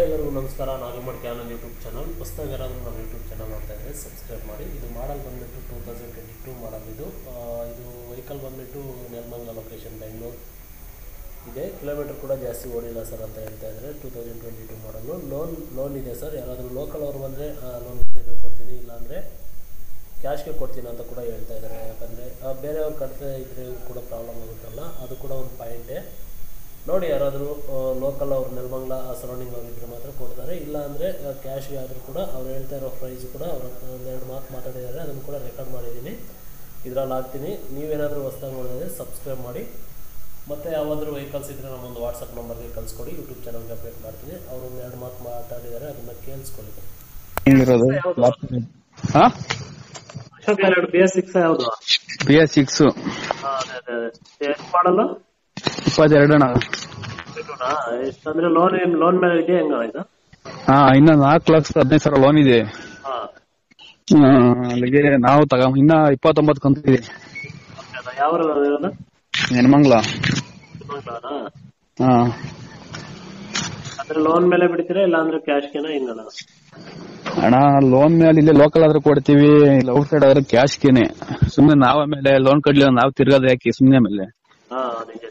ಎಲ್ಲರಿಗೂ ನಮಸ್ಕಾರ. ನಾಗಮಡ್ cannon YouTube channel ಹೊಸದಾಗಿ ಯಾರಾದರೂ ನಮ್ಮ ಯೂಟ್ಯೂಬ್ ಚಾನಲ್ ನೋಡ್ತಾ ಇದ್ದರೆ ಸಬ್ಸ್ಕ್ರೈಬ್ ಮಾಡಿ. ಇದು ಮಾಡಲ್ ಬಂದುಬಿಟ್ಟು 2022 ಮಾಡಲ್. ಇದು ವೆಹಿಕಲ್ ಬಂದುಬಿಟ್ಟು ನೆಲಮಂಗಲ ಲೊಕೇಶನ್ ಬೆಂಗಳೂರು ಇದೆ. ಕಿಲೋಮೀಟರ್ ಕೂಡ ಜಾಸ್ತಿ ಓಡಿಲ್ಲ ಸರ್ ಅಂತ ಹೇಳ್ತಾ ಇದ್ದಾರೆ. 2022 ಮಾಡಲು ಲೋನ್ ಇದೆ ಸರ್. ಯಾರಾದರೂ ಲೋಕಲ್ ಅವರು ಬಂದರೆ ಲೋನ್ ಕೊಡ್ತೀನಿ, ಇಲ್ಲಾಂದರೆ ಕ್ಯಾಶ್ಗೆ ಕೊಡ್ತೀನಿ ಅಂತ ಕೂಡ ಹೇಳ್ತಾ ಇದ್ದಾರೆ. ಯಾಕಂದರೆ ಬೇರೆಯವ್ರು ಕಟ್ತಾ ಇದ್ದರೆ ಕೂಡ ಪ್ರಾಬ್ಲಮ್ ಆಗುತ್ತಲ್ಲ, ಅದು ಕೂಡ ಒಂದು ಪಾಯಿಂಟೇ. ನೋಡಿ, ಯಾರಾದರೂ ಲೋಕಲ್ ಅವ್ರು ನೆಲಮಂಗಲ ಆ ಸರೌಂಡಿಂಗ್ ಅವರಿದ್ದರೆ ಮಾತ್ರ ಕೊಡ್ತಾರೆ. ಇಲ್ಲ ಅಂದರೆ ಕ್ಯಾಶ್ಗೆ ಆದರೂ ಕೂಡ ಅವ್ರು ಹೇಳ್ತಾ ಇರೋ ಪ್ರೈಸ್ ಕೂಡ ಅವರು ಒಂದೆರಡು ಮಾತು ಮಾತಾಡಿದ್ದಾರೆ, ಅದನ್ನು ಕೂಡ ರೆಕಾರ್ಡ್ ಮಾಡಿದ್ದೀನಿ, ಇದರಲ್ಲಿ ಹಾಕ್ತೀನಿ. ನೀವೇನಾದರೂ ಹೊಸದಾಗಿ ನೋಡಿದ್ರೆ ಸಬ್ಸ್ಕ್ರೈಬ್ ಮಾಡಿ. ಮತ್ತು ಯಾವಾದರೂ ವೆಹಿಕಲ್ಸ್ ಇದ್ದರೆ ನಮ್ಮೊಂದು ವಾಟ್ಸಪ್ ನಂಬರ್ಗೆ ಕಳಿಸ್ಕೊಡಿ, ಯೂಟ್ಯೂಬ್ ಚಾನಲ್ಗೆ ಅಪ್ಡೇಟ್ ಮಾಡ್ತೀನಿ. ಅವರು ಒಂದೆರಡು ಮಾತು ಮಾತಾಡಿದ್ದಾರೆ, ಅದನ್ನು ಕೇಳಿಸ್ಕೊಳ್ಳಿ. BS6 ಯಾವುದು? BS6 ಮಾಡಲ್ಲ 22 ಅಣ್ಣ. ಅಂದ್ರೆ ಲೋನ್ ಮೇಲೆ ಇದೆ ಹೆಂಗ ಇದು? ಇನ್ನ 4,15,000 ಲೋನ್ ಇದೆ. ಅಲ್ಲಿಗೆ ನಾವು ಇನ್ನ 29 ಕಂತು ಇದೆ. ಯಾವ ನೆಲಮಂಗಲ. ಅಂದ್ರೆ ಲೋನ್ ಮೇಲೆ ಬಿಡ್ತೀರಾ ಇಲ್ಲ ಅಂದ್ರೆ ಕ್ಯಾಶ್ಗೆನ ಹಿಂಗಲ್ಲ? ಅಣ್ಣ, ಲೋನ್ ಮೇಲೆ ಇಲ್ಲೇ ಲೋಕಲ್ ಆದ್ರೆ ಕೊಡ್ತೀವಿ, ಇಲ್ಲ ಔಟ್ ಸೈಡ್ ಆದ್ರೆ ಕ್ಯಾಶ್ಗೆನೆ. ಸುಮ್ನೆ ನಾವ್ ಆಮೇಲೆ ಲೋನ್ ಕಟ್ಲಿಲ್ಲ ನಾವ್ ತಿರ್ಗಾದ ಯಾಕೆ ಸುಮ್ನೆ ಆಮೇಲೆ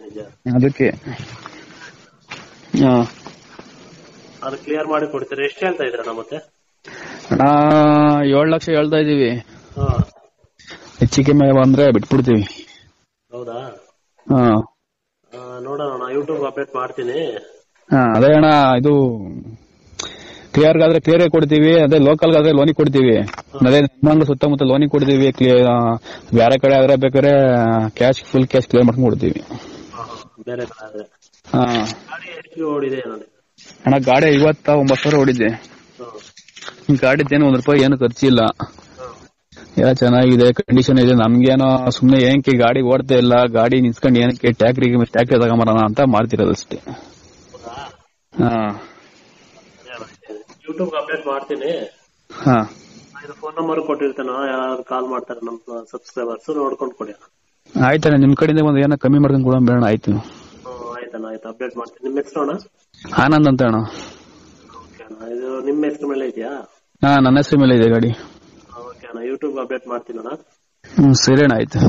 ನಿಜ ಅದಕ್ಕೆ. ಅದು ಕ್ಲಿಯರ್ ಮಾಡಿ ಕೊಡ್ತೀರಾ? ಎಷ್ಟು ಹೇಳ್ತಾ ಇದ್ರಣ್ಣ ಮತ್ತೆ? ಅಣ್ಣ 7 ಲಕ್ಷ ಹೇಳ್ತಾ ಇದೀವಿ. ಹೆಚ್ಚಿಗೆ ಮೇಲೆ ಬಂದ್ರೆ ಬಿಟ್ಬಿಡ್ತೀವಿ. ಹೌದಾ? ನೋಡೋಣ, ಯೂಟ್ಯೂಬ್ ಅಪ್ಡೇಟ್ ಮಾಡ್ತೀನಿ. ಅದೇ ಅಣ್ಣ, ಇದು ಕ್ಲಿಯರ್ ಆದ್ರೆ ಕ್ಲಿಯರ್ ಕೊಡ್ತೀವಿ, ಅದೇ ಲೋಕಲ್ ಆದ್ರೆ ಲೋನಿಗೆ ಕೊಡ್ತೀವಿ. ಅದೇ ನೆಲಮಂಗಲ ಸುತ್ತಮುತ್ತ ಲೋನಿಗೆ ಕೊಡ್ತೀವಿ. ಬೇರೆ ಕಡೆ ಆದ್ರೆ ಬೇಕಾದ್ರೆ ಫುಲ್ ಕ್ಯಾಶ್ ಕ್ಲಿಯರ್ ಮಾಡ್ಕೊಂಡು ಕೊಡ್ತೀವಿ. ಬೇರೆ ಕಡೆ ಆದ್ರೆ ಓಡಿದೆ ಅಣ್ಣ, ಗಾಡಿ 59,000 ಓಡಿದೆ. ಗಾಡಿದ್ದೇನು ₹1 ಏನು ಖರ್ಚಿಲ್ಲ, ಎಲ್ಲ ಚೆನ್ನಾಗಿದೆ, ಕಂಡೀಷನ್ ಇದೆ. ನಮ್ಗೇನೋ ಸುಮ್ನೆ ಏನಕ್ಕೆ ಗಾಡಿ ಓಡ್ತಾ ಇಲ್ಲ, ಗಾಡಿ ನಿಲ್ಸ್ಕೊಂಡು ಏನಕ್ಕೆ ಟ್ಯಾಕ್ರಿ ತಗೊಂಬರೋಣ ಅಂತ ಮಾಡ್ತಿರೋದಷ್ಟೇ. ಯೂಟ್ಯೂಬ್ ಅಪ್ಡೇಟ್ ಮಾಡ್ತೀನಿ. ಇದು ಫೋನ್ ನಂಬರ್ ಕೊಟ್ಟಿರ್ತಾನ, ಯಾರು ಕಾಲ್ ಮಾಡ್ತಾರೆ ನಮ್ಮ ಸಬ್ಸ್ಕ್ರೈಬರ್ಸ್, ನೋಡ್ಕೊಂಡು ಕೊಡಿ. ಆಯ್ತಣ್ಣ, ನಿಮ್ ಕಡೆಯಿಂದ ಒಂದು ಏನೋ ಕಮ್ಮಿ ಮಾಡ್ಕೊಂಡು ಕೊಡೋಣ ಬೇಡ? ಆಯ್ತು ಆಯ್ತಣ್ಣ, ಆಯ್ತು, ಅಪ್ಡೇಟ್ ಮಾಡ್ತೀನಿ. ನಿಮ್ಮ ಹೆಸರು ಅಣ್ಣ? ಆನಂದ್ ಅಂತ ಅಣ್ಣ. ಇದು ನಿಮ್ಮ ಹೆಸರು ಮೇಲೆ ಇದೆಯಾ? ನನ್ನ ಹೆಸರು ಮೇಲೆ ಇದೆ ಗಾಡಿ. ಓಕೆ ಅಣ್ಣ, ಯೂಟ್ಯೂಬ್ ಅಪ್ಡೇಟ್ ಮಾಡ್ತೀನಿ ಅಣ್ಣ. ಸರಿ ಅಣ್ಣ, ಆಯ್ತು.